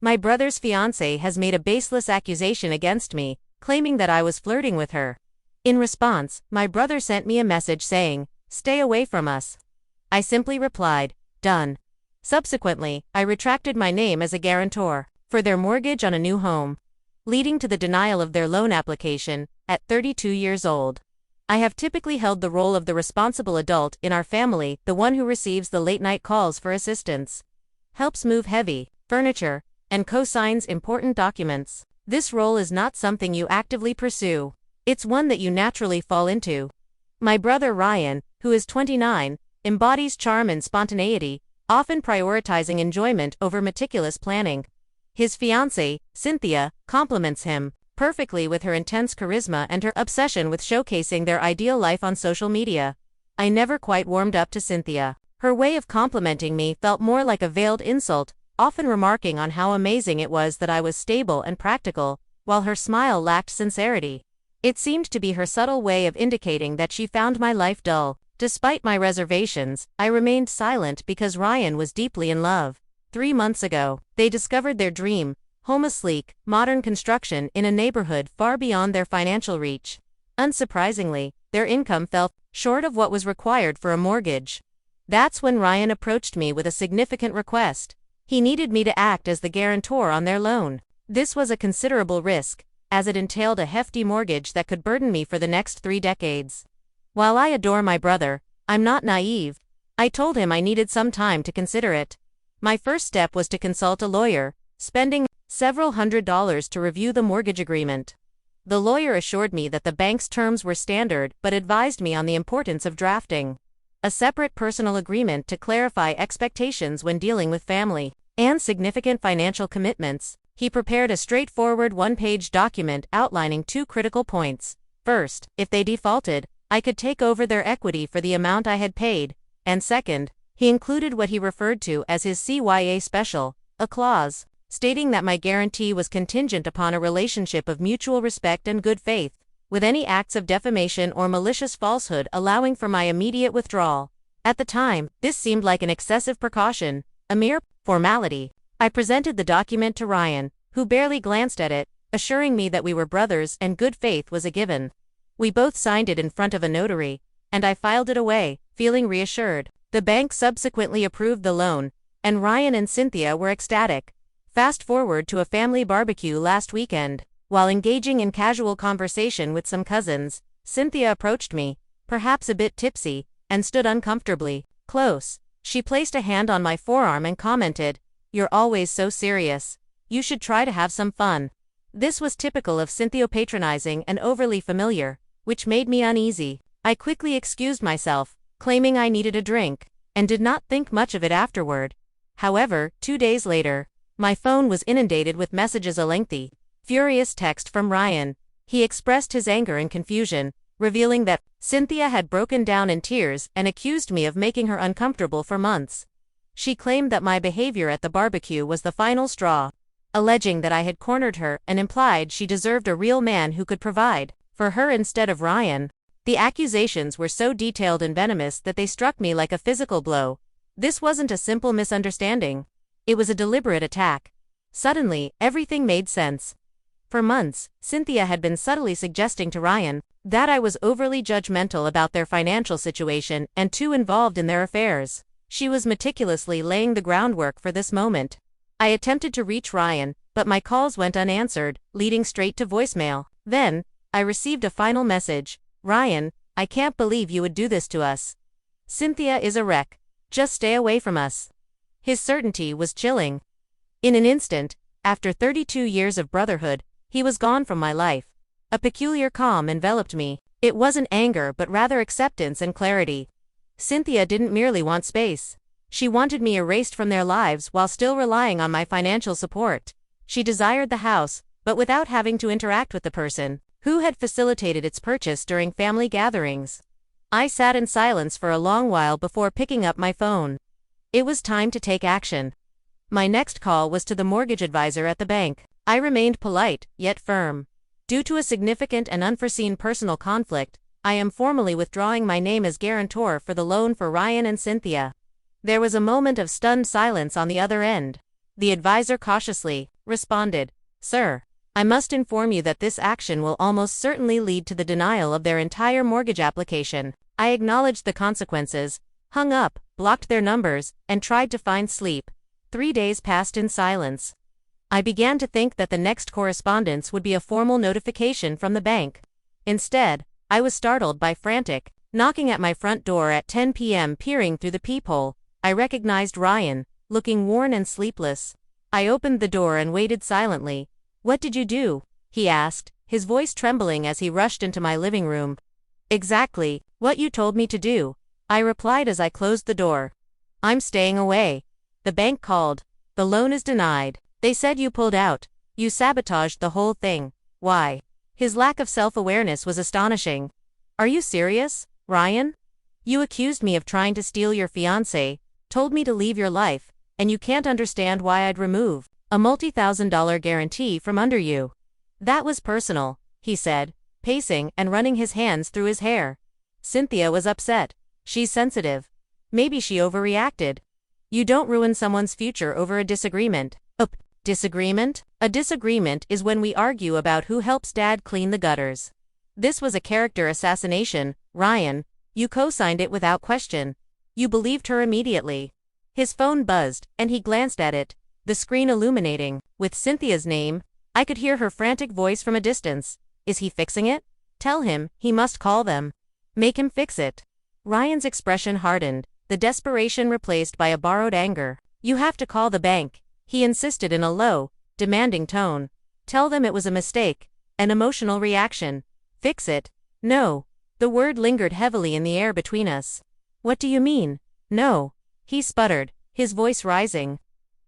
My brother's fiancée has made a baseless accusation against me, claiming that I was flirting with her. In response, my brother sent me a message saying, "Stay away from us." I simply replied, "Done." Subsequently, I retracted my name as a guarantor for their mortgage on a new home, leading to the denial of their loan application at 32 years old. I have typically held the role of the responsible adult in our family, the one who receives the late-night calls for assistance, helps move heavy furniture, and co-signs important documents. This role is not something you actively pursue. It's one that you naturally fall into. My brother Ryan, who is 29, embodies charm and spontaneity, often prioritizing enjoyment over meticulous planning. His fiancée, Cynthia, complements him perfectly with her intense charisma and her obsession with showcasing their ideal life on social media. I never quite warmed up to Cynthia. Her way of complimenting me felt more like a veiled insult, often remarking on how amazing it was that I was stable and practical, while her smile lacked sincerity. It seemed to be her subtle way of indicating that she found my life dull. Despite my reservations, I remained silent because Ryan was deeply in love. 3 months ago, they discovered their dream home, a sleek, modern construction in a neighborhood far beyond their financial reach. Unsurprisingly, their income fell short of what was required for a mortgage. That's when Ryan approached me with a significant request. He needed me to act as the guarantor on their loan. This was a considerable risk, as it entailed a hefty mortgage that could burden me for the next 3 decades. While I adore my brother, I'm not naive. I told him I needed some time to consider it. My first step was to consult a lawyer, spending several $100s to review the mortgage agreement. The lawyer assured me that the bank's terms were standard but advised me on the importance of drafting a separate personal agreement to clarify expectations when dealing with family and significant financial commitments. He prepared a straightforward 1-page document outlining 2 critical points. First, if they defaulted, I could take over their equity for the amount I had paid, and second, he included what he referred to as his CYA special, a clause stating that my guarantee was contingent upon a relationship of mutual respect and good faith, with any acts of defamation or malicious falsehood allowing for my immediate withdrawal. At the time, this seemed like an excessive precaution, a mere formality. I presented the document to Ryan, who barely glanced at it, assuring me that we were brothers and good faith was a given. We both signed it in front of a notary, and I filed it away, feeling reassured. The bank subsequently approved the loan, and Ryan and Cynthia were ecstatic. Fast forward to a family barbecue last weekend. While engaging in casual conversation with some cousins, Cynthia approached me, perhaps a bit tipsy, and stood uncomfortably close. She placed a hand on my forearm and commented, "You're always so serious. You should try to have some fun." This was typical of Cynthia, patronizing and overly familiar, which made me uneasy. I quickly excused myself, claiming I needed a drink, and did not think much of it afterward. However, 2 days later, my phone was inundated with messages, a lengthy, furious text from Ryan. He expressed his anger and confusion, revealing that Cynthia had broken down in tears and accused me of making her uncomfortable for months. She claimed that my behavior at the barbecue was the final straw, alleging that I had cornered her and implied she deserved a real man who could provide for her instead of Ryan. The accusations were so detailed and venomous that they struck me like a physical blow. This wasn't a simple misunderstanding. It was a deliberate attack. Suddenly, everything made sense. For months, Cynthia had been subtly suggesting to Ryan that I was overly judgmental about their financial situation and too involved in their affairs. She was meticulously laying the groundwork for this moment. I attempted to reach Ryan, but my calls went unanswered, leading straight to voicemail. Then, I received a final message. "Ryan, I can't believe you would do this to us. Cynthia is a wreck. Just stay away from us." His certainty was chilling. In an instant, after 32 years of brotherhood, he was gone from my life. A peculiar calm enveloped me. It wasn't anger but rather acceptance and clarity. Cynthia didn't merely want space. She wanted me erased from their lives while still relying on my financial support. She desired the house, but without having to interact with the person who had facilitated its purchase during family gatherings. I sat in silence for a long while before picking up my phone. It was time to take action. My next call was to the mortgage advisor at the bank. I remained polite, yet firm. Due to a significant and unforeseen personal conflict, I am formally withdrawing my name as guarantor for the loan for Ryan and Cynthia. There was a moment of stunned silence on the other end. The advisor cautiously responded, "Sir, I must inform you that this action will almost certainly lead to the denial of their entire mortgage application." I acknowledged the consequences, hung up, blocked their numbers, and tried to find sleep. 3 days passed in silence. I began to think that the next correspondence would be a formal notification from the bank. Instead, I was startled by frantic knocking at my front door at 10 p.m. Peering through the peephole, I recognized Ryan, looking worn and sleepless. I opened the door and waited silently. "What did you do?" he asked, his voice trembling as he rushed into my living room. "Exactly what you told me to do," I replied as I closed the door. "I'm staying away. The bank called. The loan is denied. They said you pulled out. You sabotaged the whole thing." "Why?" His lack of self-awareness was astonishing. "Are you serious, Ryan? You accused me of trying to steal your fiancée, told me to leave your life, and you can't understand why I'd remove a multi-thousand-dollar guarantee from under you." "That was personal," he said, pacing and running his hands through his hair. "Cynthia was upset. She's sensitive. Maybe she overreacted. You don't ruin someone's future over a disagreement." Disagreement? A disagreement is when we argue about who helps Dad clean the gutters. This was a character assassination, Ryan. You co-signed it without question. You believed her immediately. His phone buzzed, and he glanced at it, the screen illuminating with Cynthia's name. I could hear her frantic voice from a distance. "Is he fixing it? Tell him he must call them. Make him fix it." Ryan's expression hardened, the desperation replaced by a borrowed anger. "You have to call the bank," he insisted in a low, demanding tone. "Tell them it was a mistake, an emotional reaction. Fix it." "No." The word lingered heavily in the air between us. "What do you mean, no?" he sputtered, his voice rising.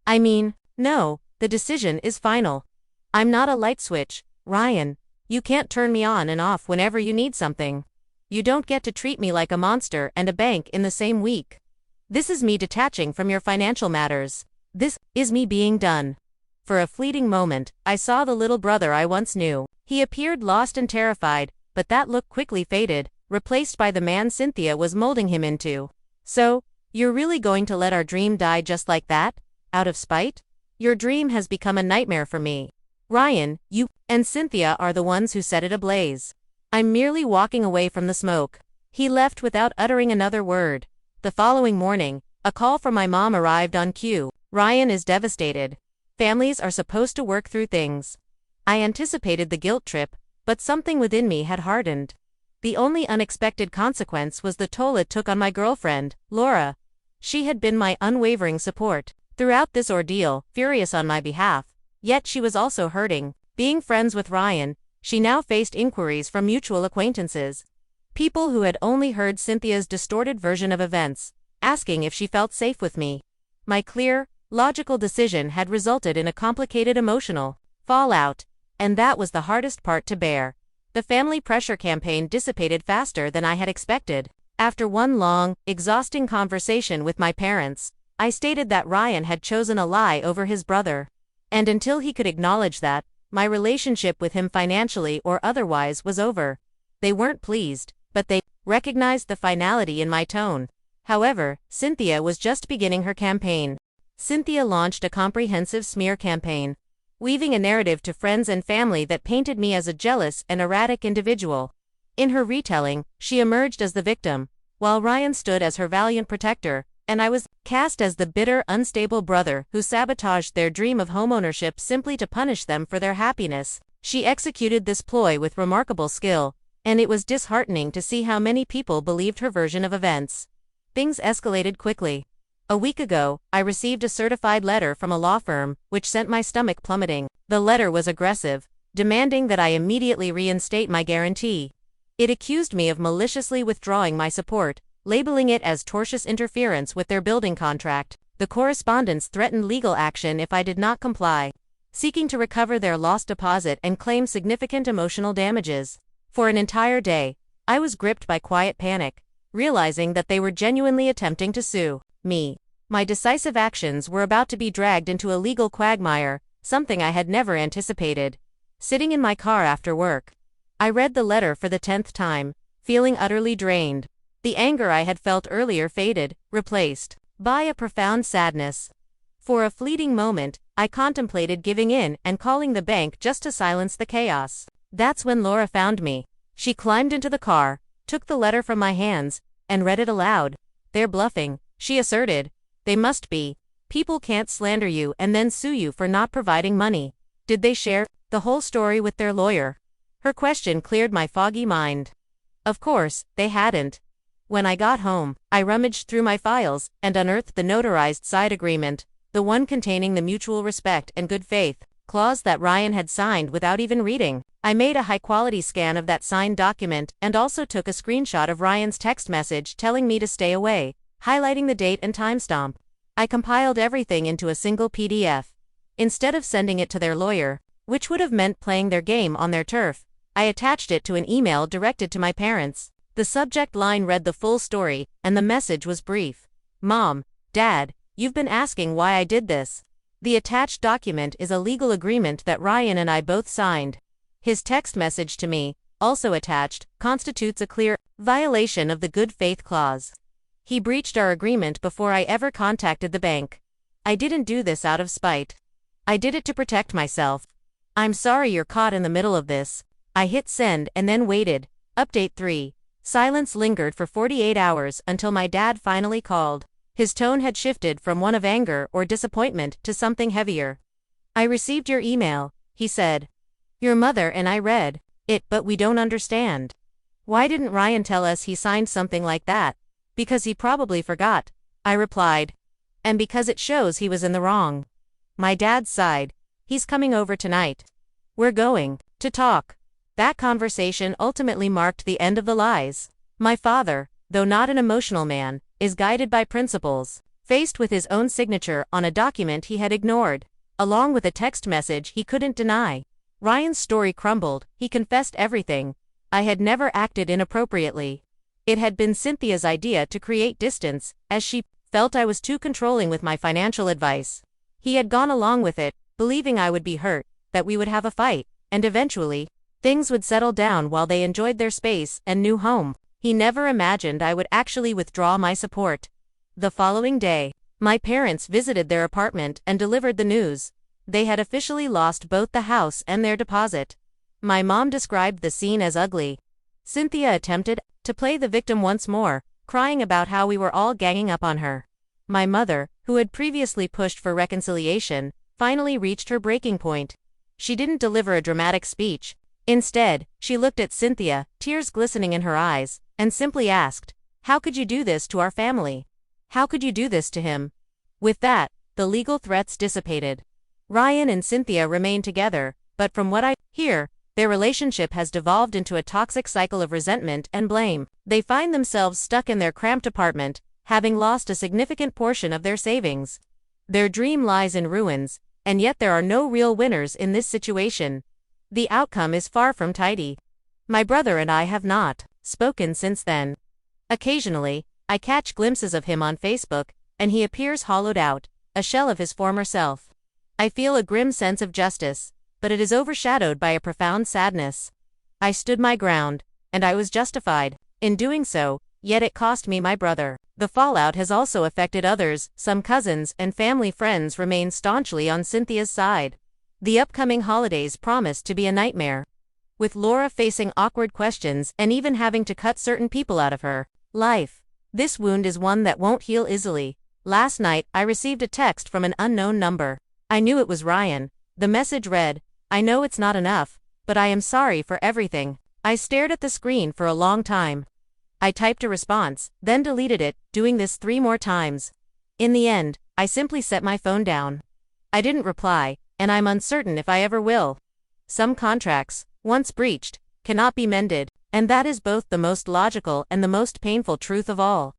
"I mean, no, the decision is final. I'm not a light switch, Ryan. You can't turn me on and off whenever you need something. You don't get to treat me like a monster and a bank in the same week. This is me detaching from your financial matters. This is me being done." For a fleeting moment, I saw the little brother I once knew. He appeared lost and terrified, but that look quickly faded, replaced by the man Cynthia was molding him into. "So, you're really going to let our dream die just like that? Out of spite? Your dream has become a nightmare for me. Ryan, you and Cynthia are the ones who set it ablaze. I'm merely walking away from the smoke." He left without uttering another word. The following morning, a call from my mom arrived on cue. "Ryan is devastated. Families are supposed to work through things." I anticipated the guilt trip, but something within me had hardened. The only unexpected consequence was the toll it took on my girlfriend, Laura. She had been my unwavering support throughout this ordeal, furious on my behalf, yet she was also hurting. Being friends with Ryan, she now faced inquiries from mutual acquaintances, people who had only heard Cynthia's distorted version of events, asking if she felt safe with me. My clear, logical decision had resulted in a complicated emotional fallout, and that was the hardest part to bear. The family pressure campaign dissipated faster than I had expected. After one long, exhausting conversation with my parents, I stated that Ryan had chosen a lie over his brother. And until he could acknowledge that, my relationship with him financially or otherwise was over. They weren't pleased, but they recognized the finality in my tone. However, Cynthia was just beginning her campaign. Cynthia launched a comprehensive smear campaign, weaving a narrative to friends and family that painted me as a jealous and erratic individual. In her retelling, she emerged as the victim, while Ryan stood as her valiant protector, and I was cast as the bitter, unstable brother who sabotaged their dream of homeownership simply to punish them for their happiness. She executed this ploy with remarkable skill, and it was disheartening to see how many people believed her version of events. Things escalated quickly. A week ago, I received a certified letter from a law firm, which sent my stomach plummeting. The letter was aggressive, demanding that I immediately reinstate my guarantee. It accused me of maliciously withdrawing my support, labeling it as tortious interference with their building contract. The correspondence threatened legal action if I did not comply, seeking to recover their lost deposit and claim significant emotional damages. For an entire day, I was gripped by quiet panic, realizing that they were genuinely attempting to sue me. My decisive actions were about to be dragged into a legal quagmire, something I had never anticipated. Sitting in my car after work, I read the letter for the 10th time, feeling utterly drained. The anger I had felt earlier faded, replaced by a profound sadness. For a fleeting moment, I contemplated giving in and calling the bank just to silence the chaos. That's when Laura found me. She climbed into the car, took the letter from my hands, and read it aloud. "They're bluffing," she asserted. "They must be. People can't slander you and then sue you for not providing money." Did they share the whole story with their lawyer? Her question cleared my foggy mind. Of course, they hadn't. When I got home, I rummaged through my files and unearthed the notarized side agreement, the one containing the mutual respect and good faith clause that Ryan had signed without even reading. I made a high-quality scan of that signed document and also took a screenshot of Ryan's text message telling me to stay away, highlighting the date and timestamp. I compiled everything into a single PDF. Instead of sending it to their lawyer, which would have meant playing their game on their turf, I attached it to an email directed to my parents. The subject line read the full story, and the message was brief. "Mom, Dad, you've been asking why I did this. The attached document is a legal agreement that Ryan and I both signed. His text message to me, also attached, constitutes a clear violation of the good faith clause. He breached our agreement before I ever contacted the bank. I didn't do this out of spite. I did it to protect myself. I'm sorry you're caught in the middle of this." I hit send and then waited. Update 3. Silence lingered for 48 hours until my dad finally called. His tone had shifted from one of anger or disappointment to something heavier. "I received your email," he said. "Your mother and I read it, but we don't understand. Why didn't Ryan tell us he signed something like that?" "Because he probably forgot," I replied. "And because it shows he was in the wrong." My dad sighed. "He's coming over tonight. We're going to talk." That conversation ultimately marked the end of the lies. My father, though not an emotional man, is guided by principles. Faced with his own signature on a document he had ignored, along with a text message he couldn't deny, Ryan's story crumbled. He confessed everything. I had never acted inappropriately. It had been Cynthia's idea to create distance, as she felt I was too controlling with my financial advice. He had gone along with it, believing I would be hurt, that we would have a fight, and eventually, things would settle down while they enjoyed their space and new home. He never imagined I would actually withdraw my support. The following day, my parents visited their apartment and delivered the news. They had officially lost both the house and their deposit. My mom described the scene as ugly. Cynthia attempted to play the victim once more, crying about how we were all ganging up on her. My mother, who had previously pushed for reconciliation, finally reached her breaking point. She didn't deliver a dramatic speech. Instead, she looked at Cynthia, tears glistening in her eyes, and simply asked, "How could you do this to our family? How could you do this to him?" With that, the legal threats dissipated. Ryan and Cynthia remain together, but from what I hear, their relationship has devolved into a toxic cycle of resentment and blame. They find themselves stuck in their cramped apartment, having lost a significant portion of their savings. Their dream lies in ruins, and yet there are no real winners in this situation. The outcome is far from tidy. My brother and I have not spoken since then. Occasionally, I catch glimpses of him on Facebook, and he appears hollowed out, a shell of his former self. I feel a grim sense of justice, but it is overshadowed by a profound sadness. I stood my ground, and I was justified in doing so, yet it cost me my brother. The fallout has also affected others. Some cousins and family friends remain staunchly on Cynthia's side. The upcoming holidays promise to be a nightmare, with Laura facing awkward questions and even having to cut certain people out of her life. This wound is one that won't heal easily. Last night, I received a text from an unknown number. I knew it was Ryan. The message read, "I know it's not enough, but I am sorry for everything." I stared at the screen for a long time. I typed a response, then deleted it, doing this 3 more times. In the end, I simply set my phone down. I didn't reply, and I'm uncertain if I ever will. Some contracts, once breached, cannot be mended, and that is both the most logical and the most painful truth of all.